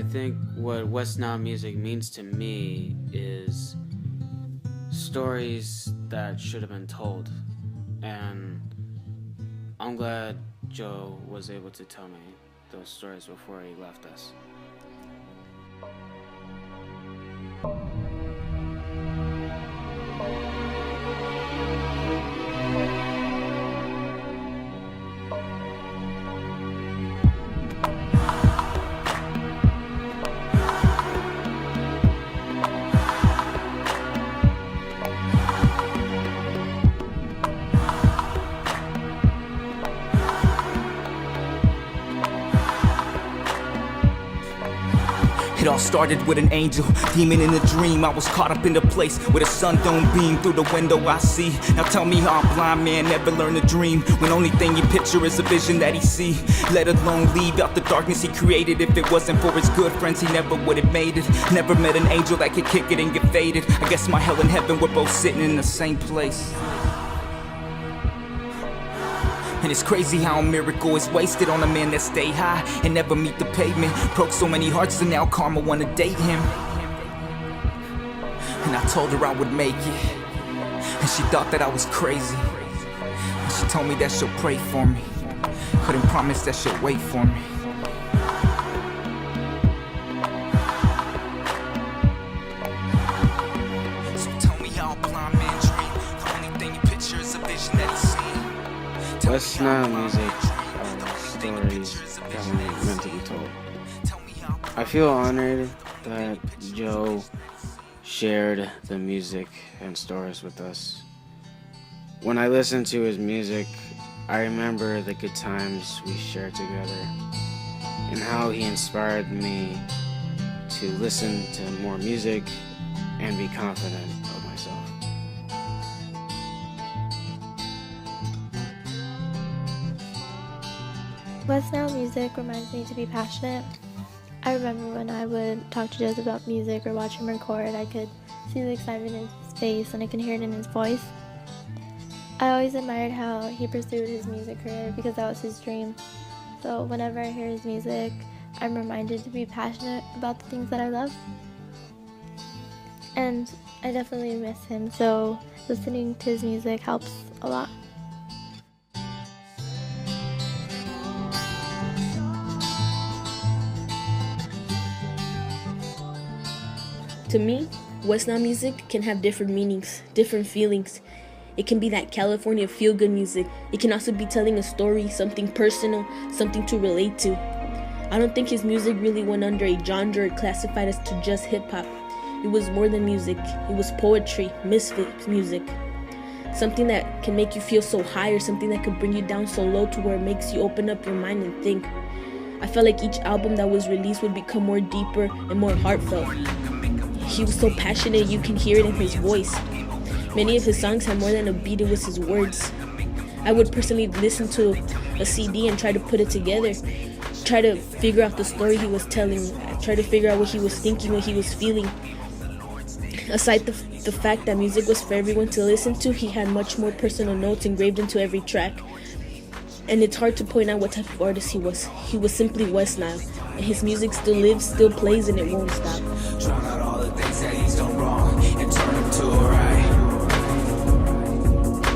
I think what West Nile music means to me is stories that should have been told. And I'm glad Joe was able to tell me those stories before he left us. It all started with an angel, demon in a dream. I was caught up in the place where the sun don't beam through the window I see. Now tell me how a blind man never learned to dream, when only thing you picture is a vision that he see. Let alone leave out the darkness he created. If it wasn't for his good friends, he never would have made it. Never met an angel that could kick it and get faded. I guess my hell and heaven were both sitting in the same place. And it's crazy how a miracle is wasted on a man that stay high and never meet the pavement. Broke so many hearts and now karma wanna date him. And I told her I would make it, and she thought that I was crazy. And she told me that she'll pray for me, couldn't promise that she'll wait for me. So tell me how a blind man dream, the only thing you picture is a vision that he seen. West Nile music are stories that are meant to be told. I feel honored that Joe shared the music and stories with us. When I listen to his music, I remember the good times we shared together and how he inspired me to listen to more music and be confident of myself. West Nile music reminds me to be passionate. I remember when I would talk to Joseph about music or watch him record, I could see the excitement in his face and I can hear it in his voice. I always admired how he pursued his music career because that was his dream. So whenever I hear his music, I'm reminded to be passionate about the things that I love. And I definitely miss him, so listening to his music helps a lot. To me, West Nile music can have different meanings, different feelings. It can be that California feel-good music. It can also be telling a story, something personal, something to relate to. I don't think his music really went under a genre or classified as to just hip-hop. It was more than music. It was poetry, misfit music. Something that can make you feel so high, or something that could bring you down so low to where it makes you open up your mind and think. I felt like each album that was released would become more deeper and more heartfelt. He was so passionate, you can hear it in his voice. Many of his songs had more than a beat, it was his words. I would personally listen to a CD and try to put it together, try to figure out the story he was telling, try to figure out what he was thinking, what he was feeling. Aside the fact that music was for everyone to listen to, he had much more personal notes engraved into every track. And it's hard to point out what type of artist he was. He was simply Wes Nile, and his music still lives, still plays, and it won't stop. Drown out all the things that he's done wrong and turn them to a right.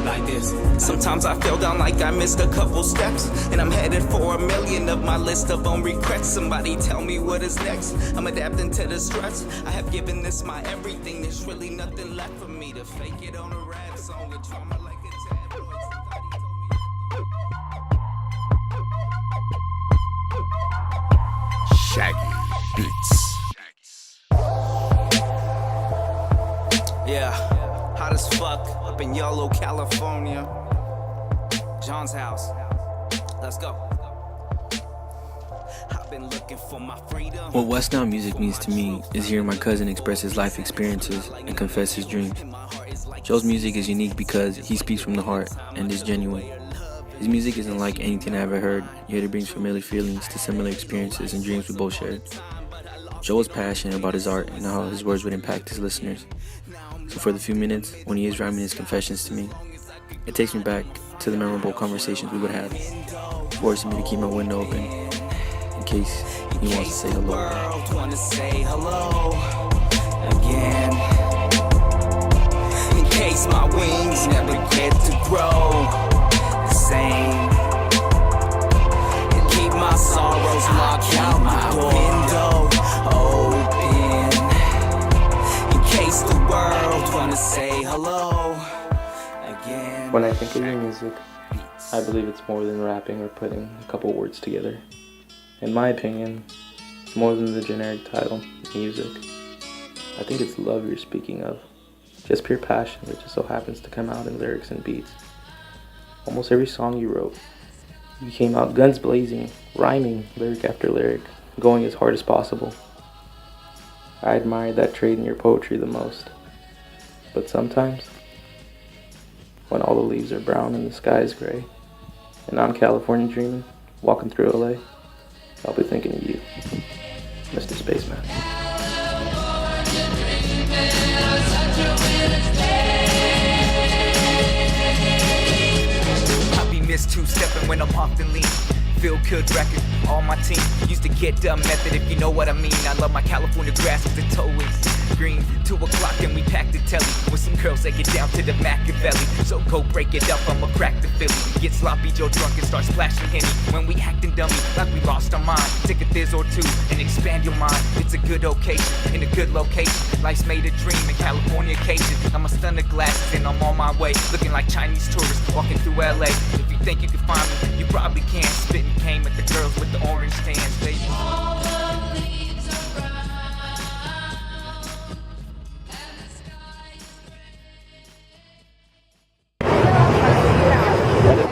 Like this. Sometimes I fell down like I missed a couple steps, and I'm headed for 1,000,000 of my list of own regrets. Somebody tell me what is next. I'm adapting to the stress. I have given this my everything. There's really nothing left for me to fake it on a rap song with trauma like a tabloid. Shaggy Beats. Yeah, hot as fuck up in Yolo, California. John's house. Let's go. I've been looking for my freedom. What West Nile music means to me is hearing my cousin express his life experiences and confess his dreams. Joe's music is unique because he speaks from the heart and is genuine. His music isn't like anything I ever heard, yet it brings familiar feelings to similar experiences and dreams we both shared. Joe was passionate about his art and how his words would impact his listeners. So for the few minutes when he is rhyming his confessions to me, it takes me back to the memorable conversations we would have, forcing me to keep my window open in case he wants to say hello. Wanna say hello again. In case my wings never get to grow the same. And keep my sorrows locked out my window open. In case the world wanna say hello again. When I think of your music, I believe it's more than rapping or putting a couple words together. In my opinion, it's more than the generic title, music. I think it's love you're speaking of. Just pure passion that just so happens to come out in lyrics and beats. Almost every song you wrote, you came out guns blazing, rhyming lyric after lyric, going as hard as possible. I admired that trait in your poetry the most. But sometimes, when all the leaves are brown and the sky is gray, and I'm California dreaming, walking through LA, I'll be thinking of you, Mr. Spaceman. I be missed two-stepping when I'm often lean. Feel good record, all my team used to get dumb method, if you know what I mean. I love my California grass cause it's always green. 2 o'clock and we pack the telly with some girls that get down to the Machiavelli. So go break it up, I'ma crack the Philly. Get sloppy Joe drunk and start splashing Henny. When we acting dummy like we lost our mind, take a fizz or two and expand your mind. It's a good occasion in a good location. Life's made a dream in California occasion. I'm a stun of glasses and I'm on my way, looking like Chinese tourists walking through LA. If you think you can find me, you probably can. Spitting came at the girls with the orange stands, baby.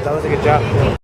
That was a good job.